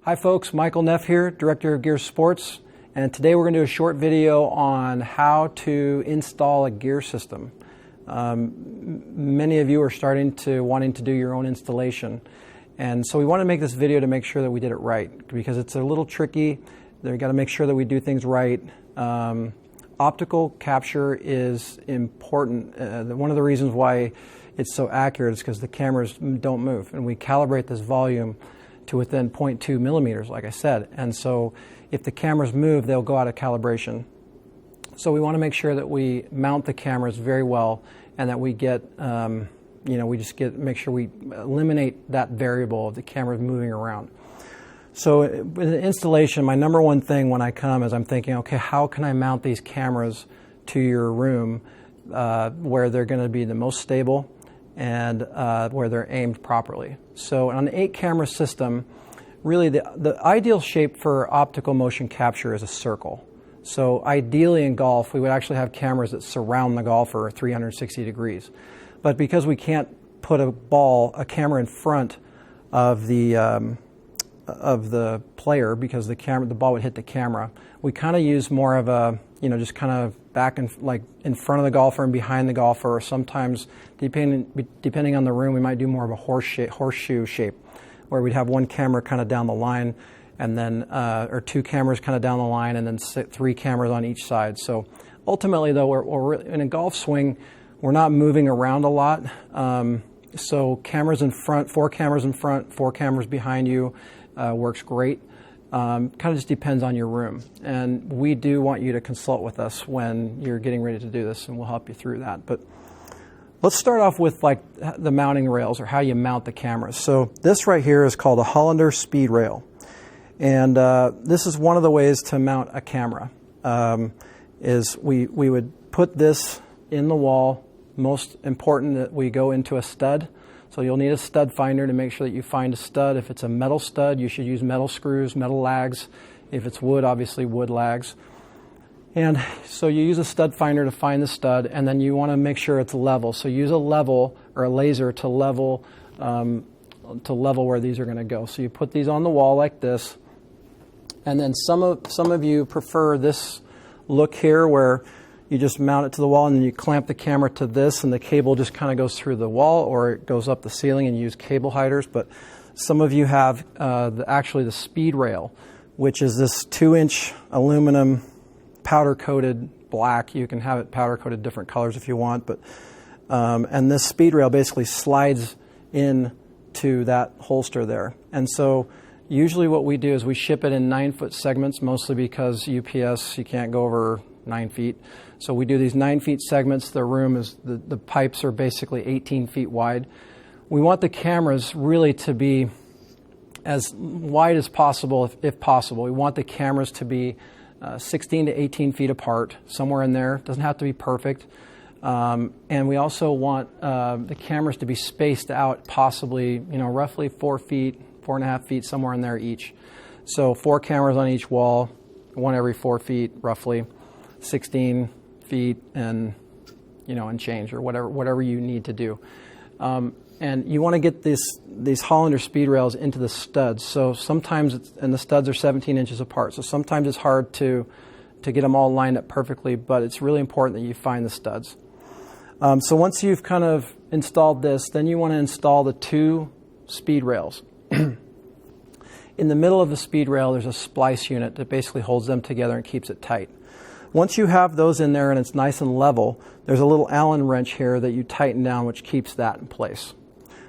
Hi folks, Michael Neff here, Director of Gear Sports, and today we're going to do a short video on how to install a gear system. Many of you are wanting to do your own installation, and so we want to make this video to make sure that we did it right, because it's a little tricky. We've got to make sure that we do things right. Optical capture is important. One of the reasons why it's so accurate is because the cameras don't move, and we calibrate this volume to within 0.2 millimeters, like I said. And so if the cameras move, they'll go out of calibration. So we want to make sure that we mount the cameras very well, and that we get, make sure we eliminate that variable of the cameras moving around. So with the installation, my number one thing when I come is I'm thinking, okay, how can I mount these cameras to your room where they're going to be the most stable and where they're aimed properly. So on an 8-camera system, really the ideal shape for optical motion capture is a circle. So ideally in golf, we would actually have cameras that surround the golfer 360 degrees. But because we can't put a camera in front of the player, because the ball would hit the camera, we kind of use more of a, just kind of back and like in front of the golfer and behind the golfer, or sometimes depending on the room, we might do more of a horseshoe shape, where we'd have one camera kind of down the line, and then or two cameras kind of down the line, and then 3 cameras on each side. So ultimately, though, we're in a golf swing, we're not moving around a lot. So cameras in front, 4 cameras in front, 4 cameras behind you works great. Kind of just depends on your room, and we do want you to consult with us when you're getting ready to do this, and we'll help you through that. But let's start off with like the mounting rails, or how you mount the cameras. So this right here is called a Hollander speed rail, and this is one of the ways to mount a camera. Is we would put this in the wall. Most important that we go into a stud. So you'll need a stud finder to make sure that you find a stud. If it's a metal stud, you should use metal screws, metal lags. If it's wood, obviously wood lags. And so you use a stud finder to find the stud, and then you want to make sure it's level. So use a level or a laser to level where these are going to go. So you put these on the wall like this, and then some of you prefer this look here, where you just mount it to the wall and then you clamp the camera to this, and the cable just kind of goes through the wall, or it goes up the ceiling, and you use cable hiders. But some of you have actually the speed rail, which is this 2-inch aluminum powder-coated black. You can have it powder-coated different colors if you want, but and this speed rail basically slides in to that holster there. And so usually what we do is we ship it in 9-foot segments, mostly because UPS, you can't go over 9 feet. So we do these 9 feet segments. The room is, the pipes are basically 18 feet wide. We want the cameras really to be as wide as possible, if possible. We want the cameras to be 16 to 18 feet apart, somewhere in there. It doesn't have to be perfect. And we also want the cameras to be spaced out, possibly, roughly 4 feet, 4.5 feet, somewhere in there each. So 4 cameras on each wall, one every 4 feet, roughly. 16 feet and and change, or whatever you need to do, and you want to get these Hollander speed rails into the studs. So sometimes and the studs are 17 inches apart, so sometimes it's hard to get them all lined up perfectly, but it's really important that you find the studs. So once you've kind of installed this, then you want to install the 2 speed rails. In the middle of the speed rail, there's a splice unit that basically holds them together and keeps it tight. Once you have those in there and it's nice and level, there's a little Allen wrench here that you tighten down, which keeps that in place.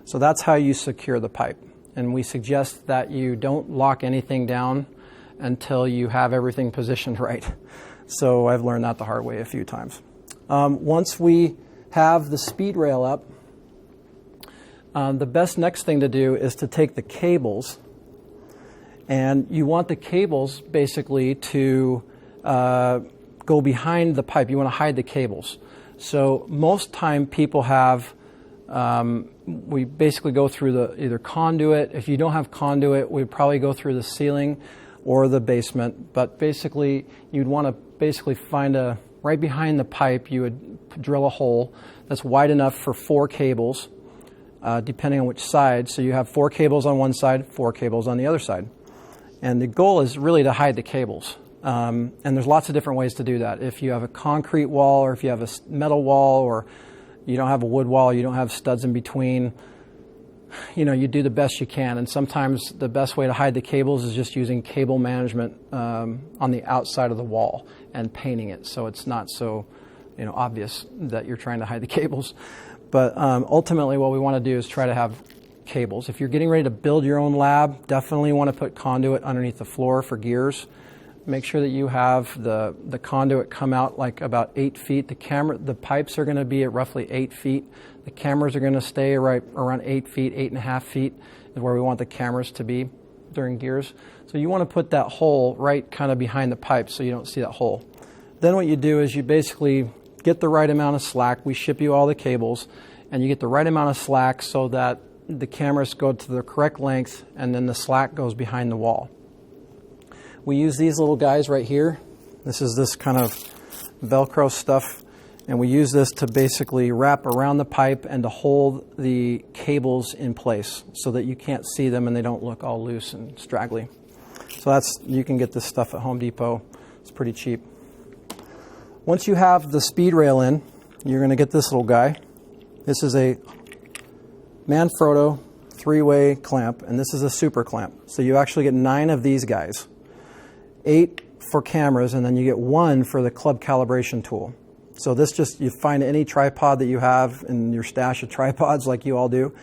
So that's how you secure the pipe. And we suggest that you don't lock anything down until you have everything positioned right. So I've learned that the hard way a few times. Once we have the speed rail up, the best next thing to do is to take the cables, and you want the cables basically to go behind the pipe. You want to hide the cables. So most time people have, we basically go through the either conduit. If you don't have conduit, we'd probably go through the ceiling or the basement. But basically, you'd want to basically find right behind the pipe, you would drill a hole that's wide enough for 4 cables, depending on which side. So you have 4 cables on one side, 4 cables on the other side. And the goal is really to hide the cables. And there's lots of different ways to do that. If you have a concrete wall, or if you have a metal wall, or you don't have a wood wall, you don't have studs in between, you know, you do the best you can. And sometimes the best way to hide the cables is just using cable management on the outside of the wall and painting it so it's not so, you know, obvious that you're trying to hide the cables. But ultimately what we want to do is try to have cables. If you're getting ready to build your own lab, definitely want to put conduit underneath the floor for gears. Make sure that you have the conduit come out like about 8 feet. The pipes are going to be at roughly 8 feet. The cameras are going to stay right around 8 feet, 8.5 feet is where we want the cameras to be during gears. So you want to put that hole right kind of behind the pipe so you don't see that hole. Then what you do is you basically get the right amount of slack. We ship you all the cables, and you get the right amount of slack so that the cameras go to the correct length, and then the slack goes behind the wall. We use these little guys right here. This is this kind of Velcro stuff, and we use this to basically wrap around the pipe and to hold the cables in place so that you can't see them and they don't look all loose and straggly. So you can get this stuff at Home Depot. It's pretty cheap. Once you have the speed rail in, you're going to get this little guy. This is a Manfrotto 3-way clamp, and this is a super clamp. So you actually get 9 of these guys. 8 for cameras, and then you get 1 for the club calibration tool. So this just, you find any tripod that you have in your stash of tripods like you all do.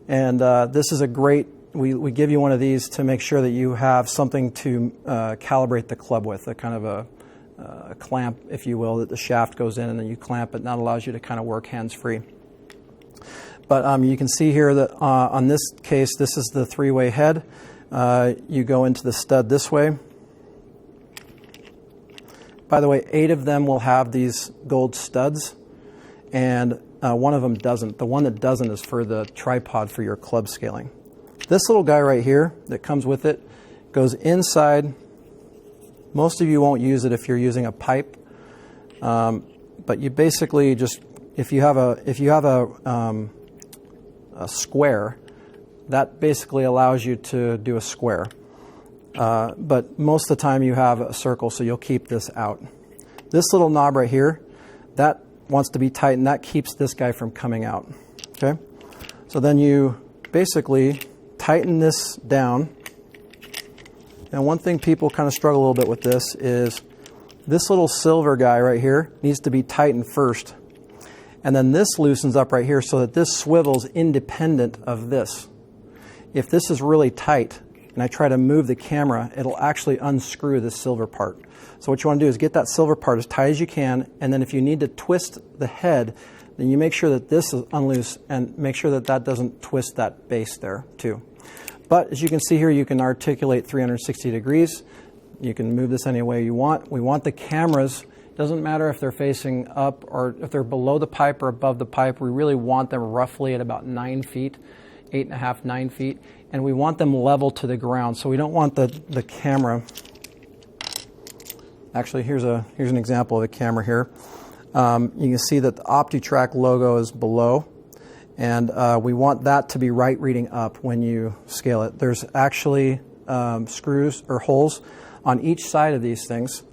And this is a great, we give you one of these to make sure that you have something to calibrate the club with, a kind of a clamp, if you will, that the shaft goes in and then you clamp it, and that allows you to kind of work hands-free. But you can see here that on this case, this is the 3-way head. You go into the stud this way. By the way, 8 of them will have these gold studs, and one of them doesn't. The one that doesn't is for the tripod for your club scaling. This little guy right here that comes with it goes inside. Most of you won't use it if you're using a pipe, but you basically just, if you have a square, that basically allows you to do a square. But most of the time you have a circle, so you'll keep this out. This little knob right here, that wants to be tightened. That keeps this guy from coming out. Okay? So then you basically tighten this down. And one thing people kind of struggle a little bit with this is this little silver guy right here needs to be tightened first. And then this loosens up right here so that this swivels independent of this. If this is really tight and I try to move the camera, it'll actually unscrew this silver part. So what you want to do is get that silver part as tight as you can, and then if you need to twist the head, then you make sure that this is unloose and make sure that that doesn't twist that base there too. But as you can see here, you can articulate 360 degrees. You can move this any way you want. We want the cameras, doesn't matter if they're facing up or if they're below the pipe or above the pipe, we really want them roughly at about 9 feet, 8.5, 9 feet. And we want them level to the ground. So we don't want the camera. Actually, here's an example of a camera here. You can see that the OptiTrack logo is below. And we want that to be right reading up when you scale it. There's actually screws or holes on each side of these things.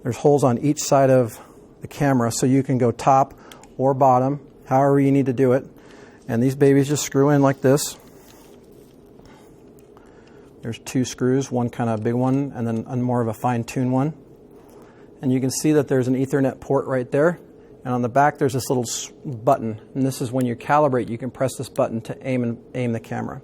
There's holes on each side of the camera, so you can go top or bottom, however you need to do it. And these babies just screw in like this. There's 2 screws, one kind of big one and then a more of a fine-tuned one. And you can see that there's an Ethernet port right there. And on the back there's this little button. And this is when you calibrate, you can press this button to aim the camera.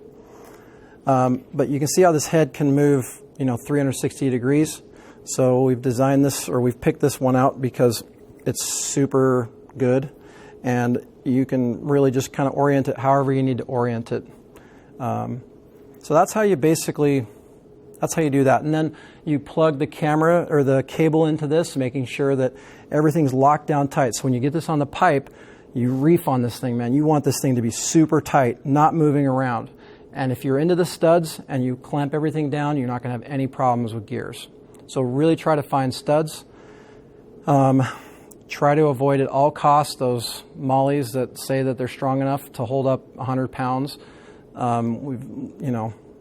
But you can see how this head can move, 360 degrees. So we've designed this, or we've picked this one out because it's super good. And you can really just kind of orient it however you need to orient it. So that's how you do that. And then you plug the camera or the cable into this, making sure that everything's locked down tight. So when you get this on the pipe, you reef on this thing, man. You want this thing to be super tight, not moving around. And if you're into the studs and you clamp everything down, you're not going to have any problems with gears. So really try to find studs. Try to avoid at all costs those mollies that say that they're strong enough to hold up 100 pounds.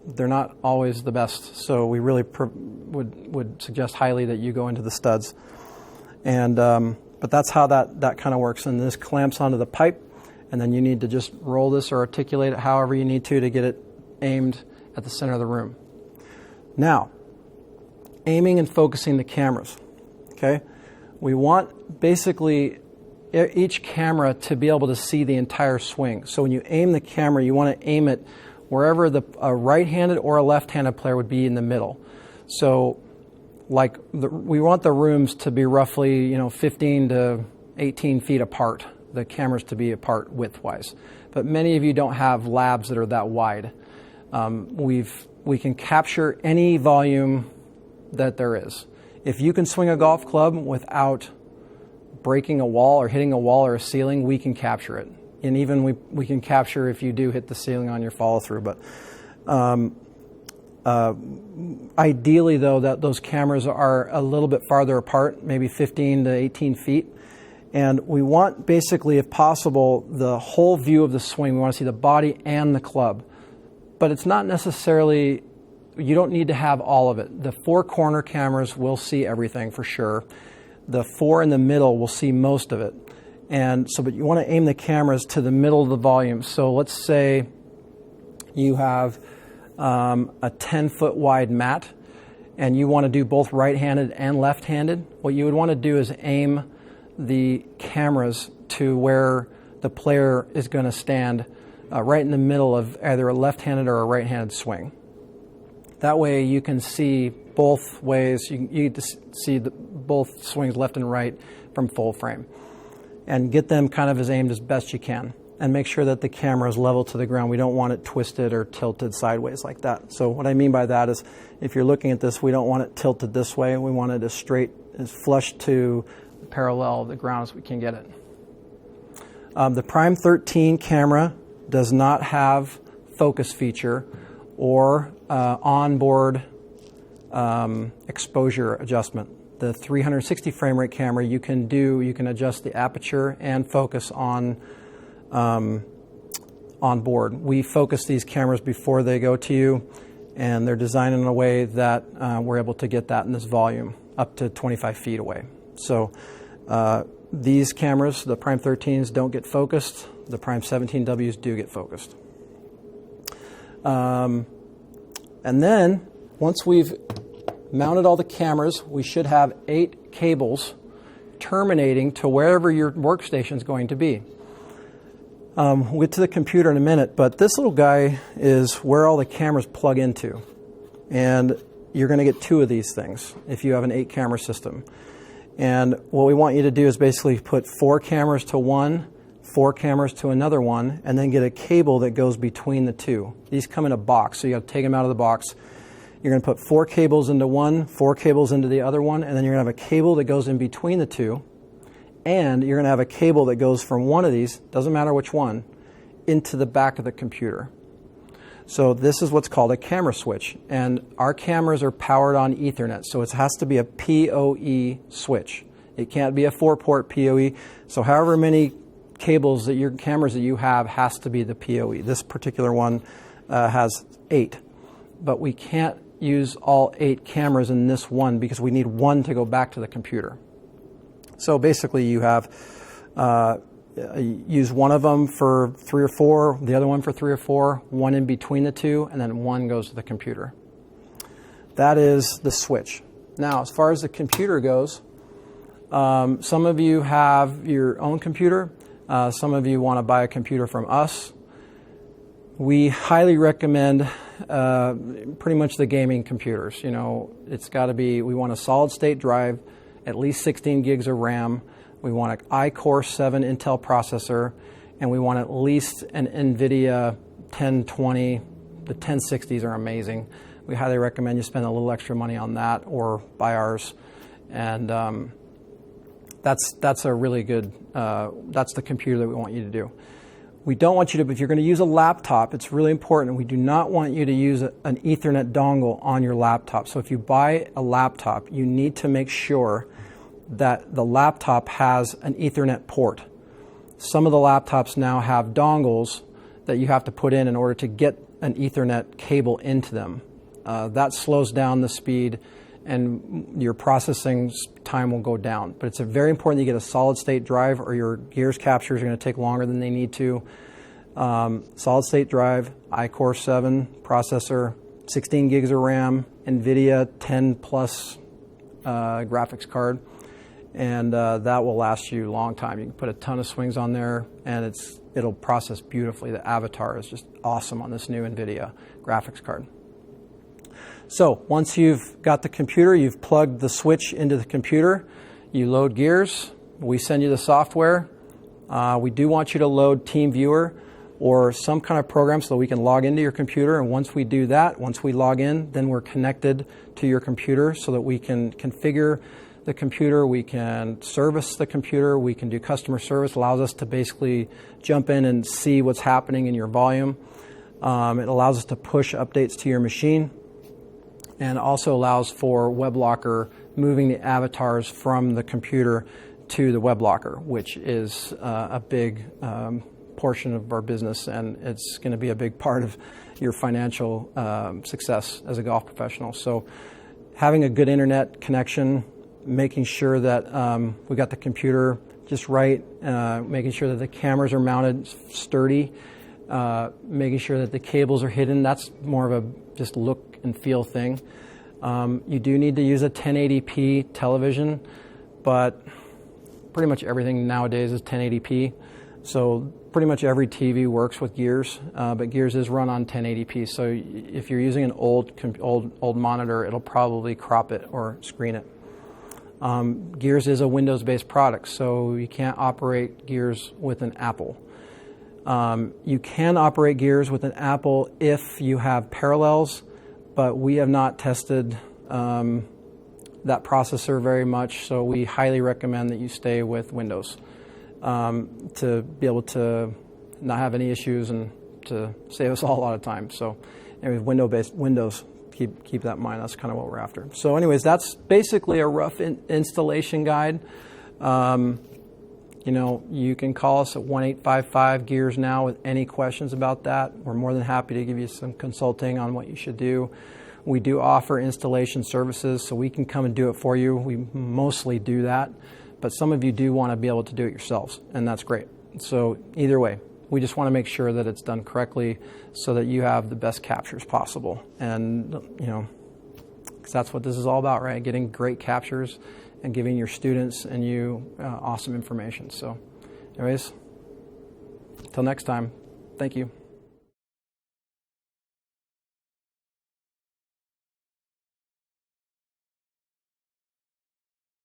they're not always the best. So we really would suggest highly that you go into the studs. And but that's how that kind of works. And this clamps onto the pipe, and then you need to just roll this or articulate it however you need to get it aimed at the center of the room. Now, aiming and focusing the cameras. Okay, we want basically each camera to be able to see the entire swing. So when you aim the camera, you want to aim it wherever a right-handed or a left-handed player would be in the middle. So we want the rooms to be roughly 15 to 18 feet apart, the cameras to be apart width-wise. But many of you don't have labs that are that wide. We can capture any volume that there is. If you can swing a golf club without breaking a wall or hitting a wall or a ceiling, we can capture it. And even we can capture if you do hit the ceiling on your follow-through. But ideally, though, that those cameras are a little bit farther apart, maybe 15 to 18 feet. And we want, basically, if possible, the whole view of the swing. We want to see the body and the club. But it's not necessarily, you don't need to have all of it. The 4 corner cameras will see everything for sure. The 4 in the middle will see most of it. And so, but you want to aim the cameras to the middle of the volume. So let's say you have a 10-foot wide mat, and you want to do both right-handed and left-handed. What you would want to do is aim the cameras to where the player is going to stand right in the middle of either a left-handed or a right-handed swing. That way you can see both ways. You get to see both swings left and right from full frame, and get them kind of as aimed as best you can. And make sure that the camera is level to the ground. We don't want it twisted or tilted sideways like that. So what I mean by that is, if you're looking at this, we don't want it tilted this way. We want it as straight, as flush to parallel the ground as we can get it. The Prime 13 camera does not have focus feature or onboard exposure adjustment. The 360 frame rate camera you can adjust the aperture and focus on board. We focus these cameras before they go to you, and they're designed in a way that we're able to get that in this volume up to 25 feet away. So these cameras, the Prime 13s, don't get focused. The Prime 17Ws do get focused. And then once we've mounted all the cameras, we should have 8 cables terminating to wherever your workstation is going to be. We'll get to the computer in a minute, but this little guy is where all the cameras plug into. And you're going to get 2 of these things if you have an 8-camera system. And what we want you to do is basically put 4 cameras to one, 4 cameras to another one, and then get a cable that goes between the 2. These come in a box, so you have to take them out of the box. You're going to put 4 cables into one, 4 cables into the other one, and then you're going to have a cable that goes in between the 2. And you're going to have a cable that goes from one of these, doesn't matter which one, into the back of the computer. So this is what's called a camera switch. And our cameras are powered on Ethernet, so it has to be a PoE switch. It can't be a 4-port PoE. So however many cables that your cameras that you have has to be the PoE. This particular one has 8. But we can't use all 8 cameras in this one because we need one to go back to the computer. So basically you have use one of them for 3 or 4, the other one for 3 or 4, one in between the 2, and then one goes to the computer. That is the switch. Now, as far as the computer goes, some of you have your own computer. Some of you want to buy a computer from us. We highly recommend pretty much the gaming computers. You know, it's got to be, we want a solid state drive, at least 16 gigs of RAM. We want an iCore 7 Intel processor, and we want at least an NVIDIA 1020. The 1060s are amazing. We highly recommend you spend a little extra money on that or buy ours. And that's a really good, that's the computer that we want you to do. We don't want you to, if you're going to use a laptop, it's really important. We do not want you to use an Ethernet dongle on your laptop. So if you buy a laptop, you need to make sure that the laptop has an Ethernet port. Some of the laptops now have dongles that you have to put in order to get an Ethernet cable into them. That slows down the speed and your processing time will go down. But it's very important that you get a solid state drive or your gears captures are going to take longer than they need to. Solid state drive, iCore 7 processor, 16 gigs of RAM, NVIDIA 10 plus graphics card, and that will last you a long time. You can put a ton of swings on there and it'll process beautifully. The avatar is just awesome on this new NVIDIA graphics card. So once you've got the computer, you've plugged the switch into the computer, you load gears, we send you the software. We do want you to load TeamViewer or some kind of program so that we can log into your computer, and once we do that, once we log in, then we're connected to your computer so that we can configure the computer, we can service the computer, we can do customer service. Allows us to basically jump in and see what's happening in your volume. It allows us to push updates to your machine, and also allows for WebLocker moving the avatars from the computer to the WebLocker, which is a big portion of our business, and it's going to be a big part of your financial success as a golf professional. So having a good internet connection, making sure that we got the computer just right, making sure that the cameras are mounted sturdy, making sure that the cables are hidden. That's more of a just look and feel thing. You do need to use a 1080p television, but pretty much everything nowadays is 1080p. So pretty much every TV works with Gears, but Gears is run on 1080p. So if you're using an old monitor, it'll probably crop it or screen it. Gears is a Windows-based product, so you can't operate Gears with an Apple. You can operate Gears with an Apple if you have Parallels, but we have not tested that processor very much, so we highly recommend that you stay with Windows to be able to not have any issues and to save us all a lot of time. So anyway, Windows, keep that in mind. That's kind of what we're after. So anyways, that's basically a rough installation guide. You know, you can call us at 1-855-GEARS now with any questions about that. We're more than happy to give you some consulting on what you should do. We do offer installation services, so we can come and do it for you. We mostly do that, but some of you do want to be able to do it yourselves, and that's great. So either way, we just want to make sure that it's done correctly so that you have the best captures possible. And, you know, 'cause that's what this is all about, right? Getting great captures and giving your students and you awesome information. So anyways, until next time, thank you.